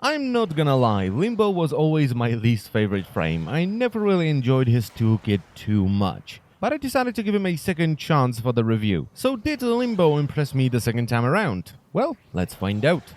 I'm not gonna lie, Limbo was always my least favorite frame. I never really enjoyed his toolkit too much. But I decided to give him a second chance for the review. So did Limbo impress me the second time around? Well, let's find out.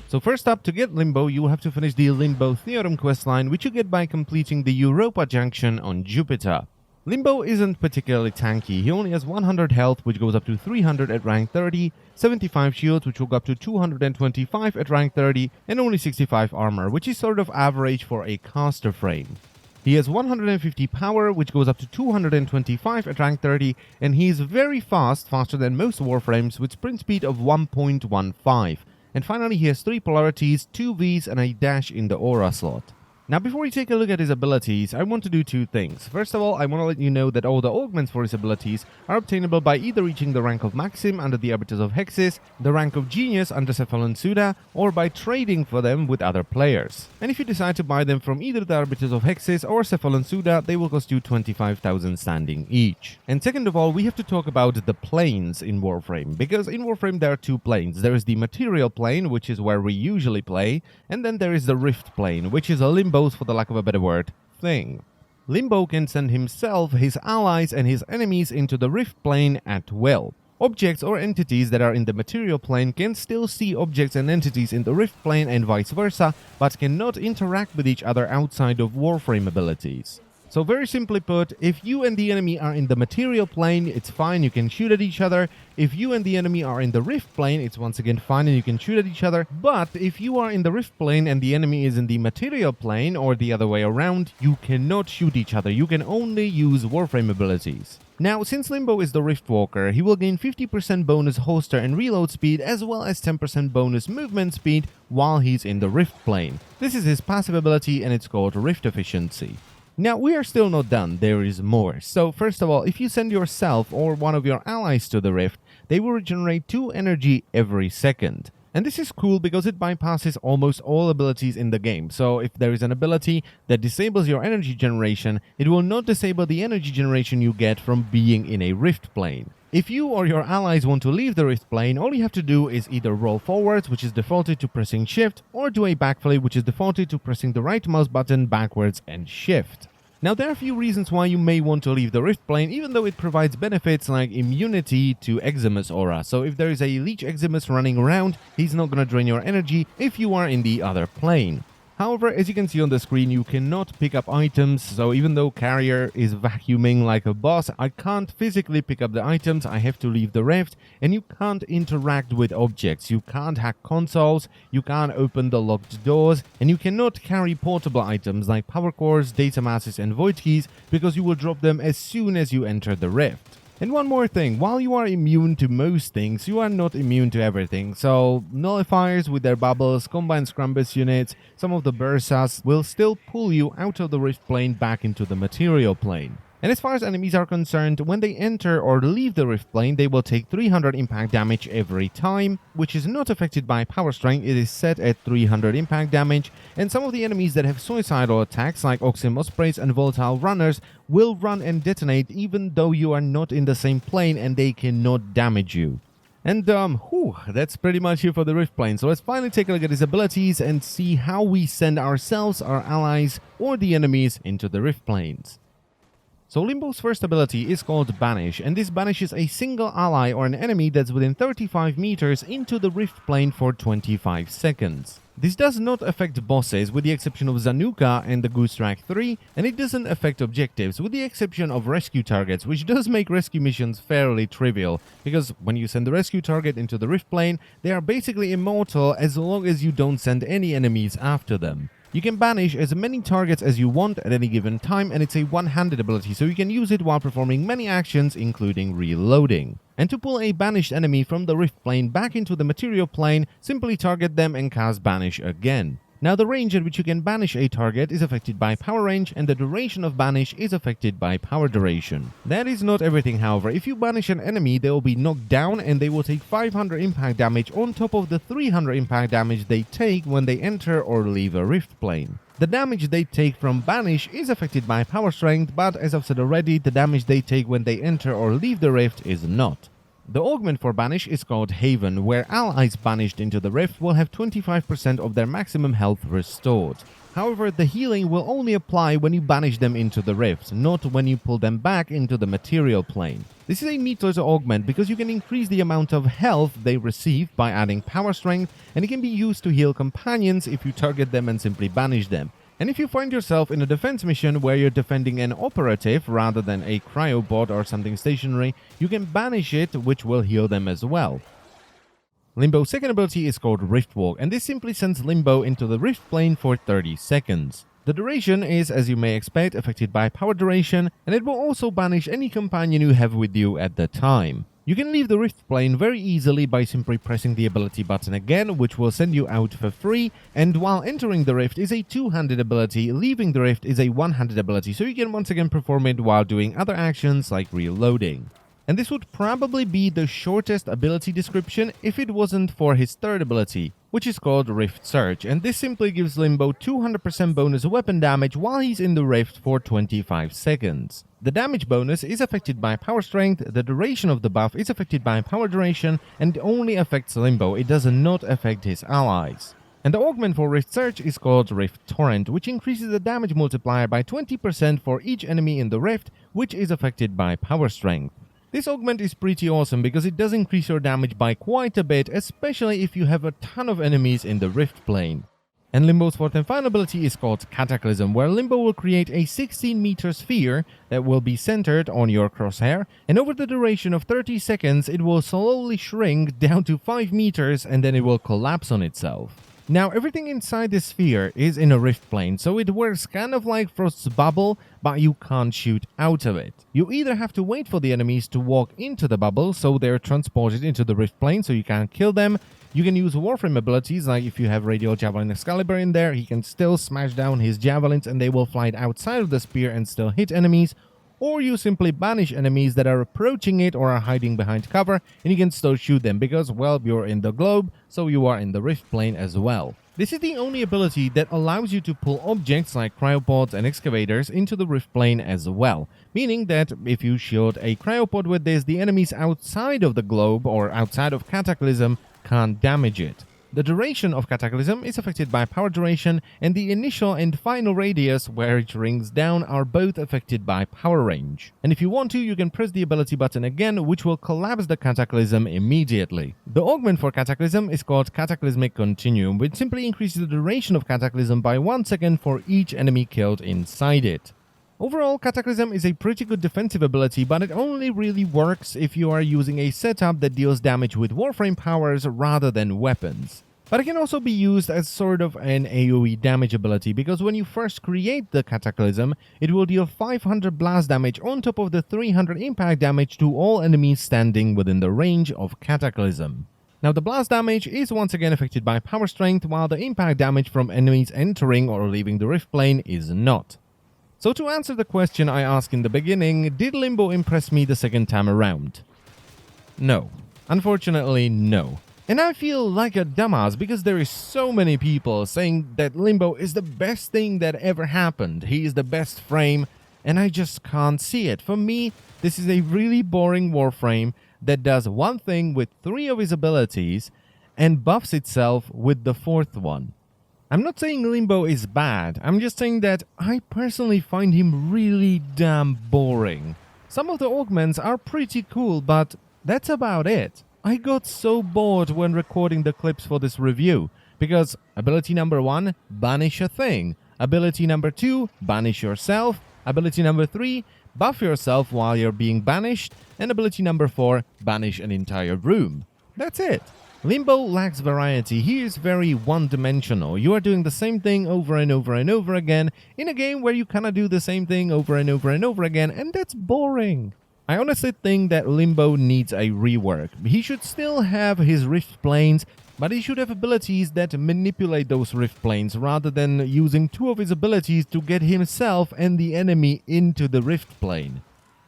So first up, to get Limbo, you will have to finish the Limbo Theorem questline, which you get by completing the Europa Junction on Jupiter. Limbo isn't particularly tanky. He only has 100 health, which goes up to 300 at rank 30, 75 shields, which will go up to 225 at rank 30, and only 65 armor, which is sort of average for a caster frame. He has 150 power, which goes up to 225 at rank 30, and he is very fast, faster than most Warframes, with sprint speed of 1.15. And finally, he has 3 polarities, 2 Vs, and a dash in the aura slot. Now, before we take a look at his abilities, I want to do 2 things. First of all, I want to let you know that all the augments for his abilities are obtainable by either reaching the rank of Maxim under the Arbiters of Hexis, the rank of Genius under Cephalon Suda, or by trading for them with other players. And if you decide to buy them from either the Arbiters of Hexis or Cephalon Suda, they will cost you 25,000 standing each. And second of all, we have to talk about the planes in Warframe, because in Warframe there are 2 planes. There is the material plane, which is where we usually play, and then there is the rift plane, which is a Limbo, for the lack of a better word, thing. Limbo can send himself, his allies, and his enemies into the rift plane at will. Objects or entities that are in the material plane can still see objects and entities in the rift plane and vice versa, but cannot interact with each other outside of Warframe abilities. So very simply put, if you and the enemy are in the material plane, it's fine, you can shoot at each other. If you and the enemy are in the rift plane, it's once again fine and you can shoot at each other. But if you are in the rift plane and the enemy is in the material plane, or the other way around, you cannot shoot each other. You can only use Warframe abilities. Now, since Limbo is the Riftwalker, he will gain 50% bonus holster and reload speed, as well as 10% bonus movement speed while he's in the rift plane. This is his passive ability and it's called Rift Efficiency. Now, we are still not done, there is more. So first of all, if you send yourself or one of your allies to the rift, they will regenerate 2 energy every second. And this is cool because it bypasses almost all abilities in the game. So if there is an ability that disables your energy generation, it will not disable the energy generation you get from being in a rift plane. If you or your allies want to leave the rift plane, all you have to do is either roll forwards, which is defaulted to pressing shift, or do a backflip, which is defaulted to pressing the right mouse button backwards and shift. Now, there are a few reasons why you may want to leave the rift plane, even though it provides benefits like immunity to Eximus aura. So if there is a Leech Eximus running around, he's not going to drain your energy if you are in the other plane. However, as you can see on the screen, you cannot pick up items, so even though Carrier is vacuuming like a boss, I can't physically pick up the items, I have to leave the rift, and you can't interact with objects, you can't hack consoles, you can't open the locked doors, and you cannot carry portable items like power cores, data masses, and void keys, because you will drop them as soon as you enter the rift. And one more thing, while you are immune to most things, you are not immune to everything. So, nullifiers with their bubbles, combined Scrumbus units, some of the Bursas will still pull you out of the rift plane back into the material plane. And as far as enemies are concerned, when they enter or leave the rift plane, they will take 300 impact damage every time, which is not affected by power strength, it is set at 300 impact damage, and some of the enemies that have suicidal attacks like Oxym Ospreys and Volatile Runners will run and detonate even though you are not in the same plane and they cannot damage you. And that's pretty much it for the rift plane, so let's finally take a look at his abilities and see how we send ourselves, our allies, or the enemies into the rift planes. So Limbo's first ability is called Banish, and this banishes a single ally or an enemy that's within 35 meters into the rift plane for 25 seconds. This does not affect bosses with the exception of Zanuka and the Goosetrack 3, and it doesn't affect objectives with the exception of rescue targets, which does make rescue missions fairly trivial, because when you send the rescue target into the rift plane, they are basically immortal as long as you don't send any enemies after them. You can banish as many targets as you want at any given time, and it's a one-handed ability, so you can use it while performing many actions, including reloading. And to pull a banished enemy from the rift plane back into the material plane, simply target them and cast Banish again. Now, the range at which you can banish a target is affected by power range, and the duration of banish is affected by power duration. That is not everything, however. If you banish an enemy, they will be knocked down and they will take 500 impact damage on top of the 300 impact damage they take when they enter or leave a rift plane. The damage they take from Banish is affected by power strength, but as I've said already, the damage they take when they enter or leave the rift is not. The augment for Banish is called Haven, where allies banished into the rift will have 25% of their maximum health restored. However, the healing will only apply when you banish them into the rift, not when you pull them back into the material plane. This is a meterless augment because you can increase the amount of health they receive by adding power strength, and it can be used to heal companions if you target them and simply banish them. And if you find yourself in a defense mission where you're defending an operative rather than a cryobot or something stationary, you can banish it, which will heal them as well. Limbo's second ability is called Rift Walk, and this simply sends Limbo into the rift plane for 30 seconds. The duration is, as you may expect, affected by power duration, and it will also banish any companion you have with you at the time. You can leave the rift plane very easily by simply pressing the ability button again, which will send you out for free, and while entering the rift is a two-handed ability, leaving the rift is a one-handed ability, so you can once again perform it while doing other actions like reloading. And this would probably be the shortest ability description if it wasn't for his third ability, which is called Rift Search, and this simply gives Limbo 200% bonus weapon damage while he's in the rift for 25 seconds. The damage bonus is affected by power strength, the duration of the buff is affected by power duration, and only affects Limbo, it does not affect his allies. And the augment for Rift Search is called Rift Torrent, which increases the damage multiplier by 20% for each enemy in the rift, which is affected by power strength. This augment is pretty awesome because it does increase your damage by quite a bit, especially if you have a ton of enemies in the rift plane. And Limbo's fourth and final ability is called Cataclysm, where Limbo will create a 16-meter sphere that will be centered on your crosshair, and over the duration of 30 seconds it will slowly shrink down to 5 meters and then it will collapse on itself. Now, everything inside the sphere is in a rift plane, so it works kind of like Frost's bubble, but you can't shoot out of it. You either have to wait for the enemies to walk into the bubble, so they're transported into the rift plane so you can't kill them. You can use Warframe abilities, like if you have Radial Javelin Excalibur in there, he can still smash down his javelins and they will fly outside of the spear and still hit enemies. Or you simply banish enemies that are approaching it or are hiding behind cover, and you can still shoot them because, well, you're in the globe, so you are in the rift plane as well. This is the only ability that allows you to pull objects like cryopods and excavators into the rift plane as well, meaning that if you shield a cryopod with this, the enemies outside of the globe or outside of Cataclysm can't damage it. The duration of Cataclysm is affected by power duration, and the initial and final radius where it rings down are both affected by power range. And if you want to, you can press the ability button again, which will collapse the Cataclysm immediately. The augment for Cataclysm is called Cataclysmic Continuum, which simply increases the duration of Cataclysm by 1 second for each enemy killed inside it. Overall, Cataclysm is a pretty good defensive ability, but it only really works if you are using a setup that deals damage with Warframe powers rather than weapons. But it can also be used as sort of an AoE damage ability, because when you first create the Cataclysm, it will deal 500 blast damage on top of the 300 impact damage to all enemies standing within the range of Cataclysm. Now, the blast damage is once again affected by power strength, while the impact damage from enemies entering or leaving the rift plane is not. So to answer the question I asked in the beginning, did Limbo impress me the second time around? No. Unfortunately, no. And I feel like a dumbass because there is so many people saying that Limbo is the best thing that ever happened. He is the best frame, and I just can't see it. For me, this is a really boring Warframe that does one thing with 3 of his abilities and buffs itself with the 4th one. I'm not saying Limbo is bad, I'm just saying that I personally find him really damn boring. Some of the augments are pretty cool, but that's about it. I got so bored when recording the clips for this review, because ability number 1, banish a thing. Ability number 2, banish yourself. Ability number 3, buff yourself while you're being banished. And ability number 4, banish an entire room. That's it. Limbo lacks variety. He is very one-dimensional. You are doing the same thing over and over and over again in a game where you kinda do the same thing over and over and over again, and that's boring. I honestly think that Limbo needs a rework. He should still have his rift planes, but he should have abilities that manipulate those rift planes rather than using 2 of his abilities to get himself and the enemy into the rift plane.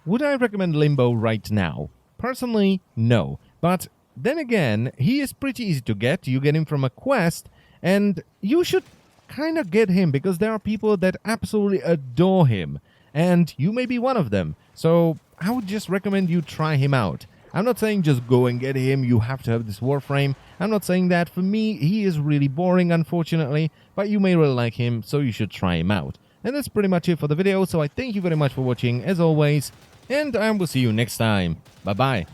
Would I recommend Limbo right now? Personally, no. But then again, he is pretty easy to get. You get him from a quest, and you should kind of get him, because there are people that absolutely adore him, and you may be one of them. So I would just recommend you try him out. I'm not saying just go and get him, you have to have this Warframe. I'm not saying that. For me, he is really boring, unfortunately, but you may really like him, so you should try him out. And that's pretty much it for the video, so I thank you very much for watching, as always, and I will see you next time. Bye-bye.